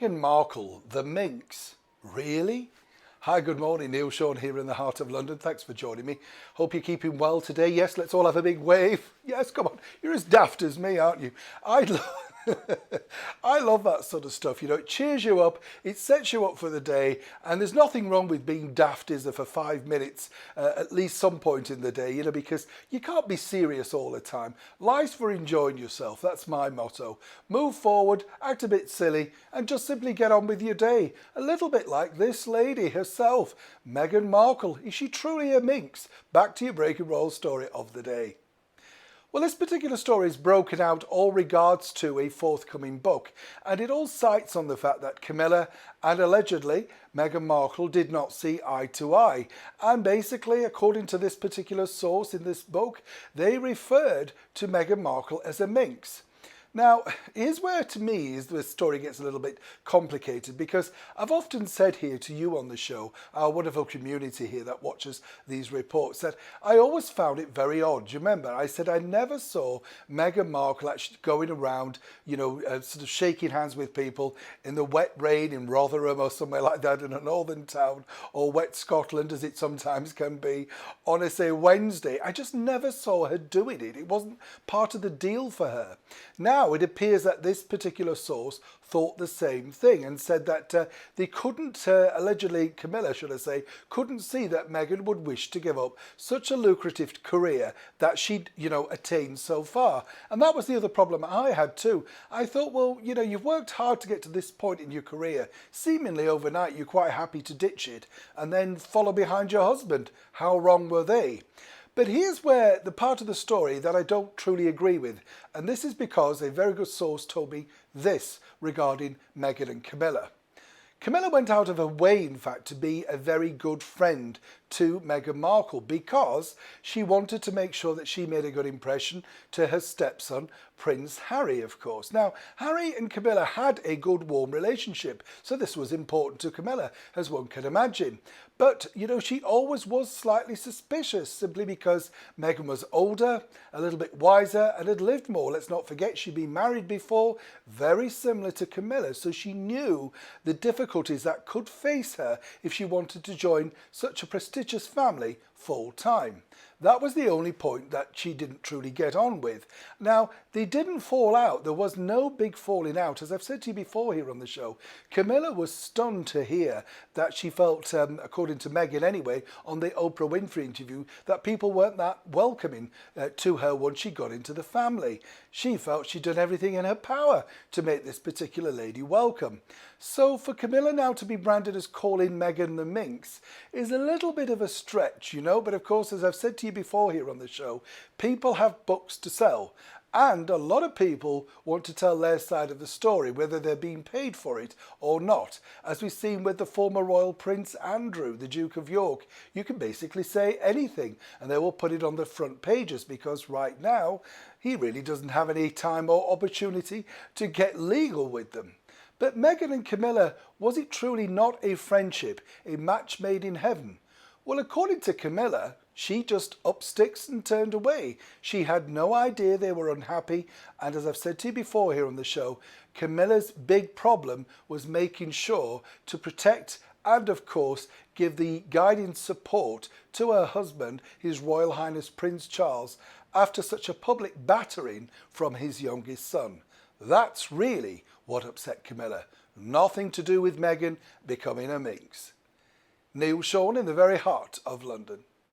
Meghan Markle, the Minx. Really? Hi, good morning. Neil Sean here in the heart of London. Thanks for joining me. Hope you're keeping well today. Yes, let's all have a big wave. Yes, come on. You're as daft as me, aren't you? I love that sort of stuff. You know, it cheers you up, it sets you up for the day, and there's nothing wrong with being daft, is there, for 5 minutes at least some point in the day, you know, because you can't be serious all the time. Life's for enjoying yourself. That's my motto. Move forward, act a bit silly, and just simply get on with your day. A little bit like this lady herself, Meghan Markle. Is she truly a minx? Back to your break and roll story of the day. Well, this particular story is broken out all regards to a forthcoming book, and it all cites on the fact that Camilla and allegedly Meghan Markle did not see eye to eye. And basically, according to this particular source in this book, they referred to Meghan Markle as a minx. Now, here's where, to me, the story gets a little bit complicated, because I've often said here to you on the show, our wonderful community here that watches these reports, that I always found it very odd. Do you remember? I said I never saw Meghan Markle actually going around, you know, sort of shaking hands with people in the wet rain in Rotherham or somewhere like that in a northern town, or wet Scotland as it sometimes can be, on a, say, Wednesday. I just never saw her doing it. It wasn't part of the deal for her. Now, it appears that this particular source thought the same thing and said that they couldn't, allegedly Camilla, should I say, couldn't see that Meghan would wish to give up such a lucrative career that she'd, you know, attained so far. And that was the other problem I had too. I thought, well, you know, you've worked hard to get to this point in your career. Seemingly overnight, you're quite happy to ditch it and then follow behind your husband. How wrong were they? But here's where the part of the story that I don't truly agree with, and this is because a very good source told me this regarding Meghan and Camilla. Camilla went out of her way, in fact, to be a very good friend to Meghan Markle because she wanted to make sure that she made a good impression to her stepson, Prince Harry, of course. Now, Harry and Camilla had a good, warm relationship, so this was important to Camilla, as one can imagine. But, you know, she always was slightly suspicious, simply because Meghan was older, a little bit wiser, and had lived more. Let's not forget she'd been married before, very similar to Camilla, so she knew the difficulties that could face her if she wanted to join such a prestigious family full time. That was the only point that she didn't truly get on with. Now, they didn't fall out. There was no big falling out. As I've said to you before here on the show, Camilla was stunned to hear that she felt, according to Meghan anyway, on the Oprah Winfrey interview, that people weren't that welcoming to her once she got into the family. She felt she'd done everything in her power to make this particular lady welcome. So for Camilla now to be branded as calling Meghan the Minx is a little bit of a stretch, you know, but of course, as I've said to you before here on the show, people have books to sell. And a lot of people want to tell their side of the story, whether they're being paid for it or not. As we've seen with the former royal Prince Andrew, the Duke of York, you can basically say anything and they will put it on the front pages because right now he really doesn't have any time or opportunity to get legal with them. But Meghan and Camilla, was it truly not a friendship, a match made in heaven? Well, according to Camilla, she just upped sticks and turned away. She had no idea they were unhappy. And as I've said to you before here on the show, Camilla's big problem was making sure to protect and, of course, give the guiding support to her husband, His Royal Highness Prince Charles, after such a public battering from his youngest son. That's really what upset Camilla. Nothing to do with Meghan becoming a minx. Neil Sean in the very heart of London.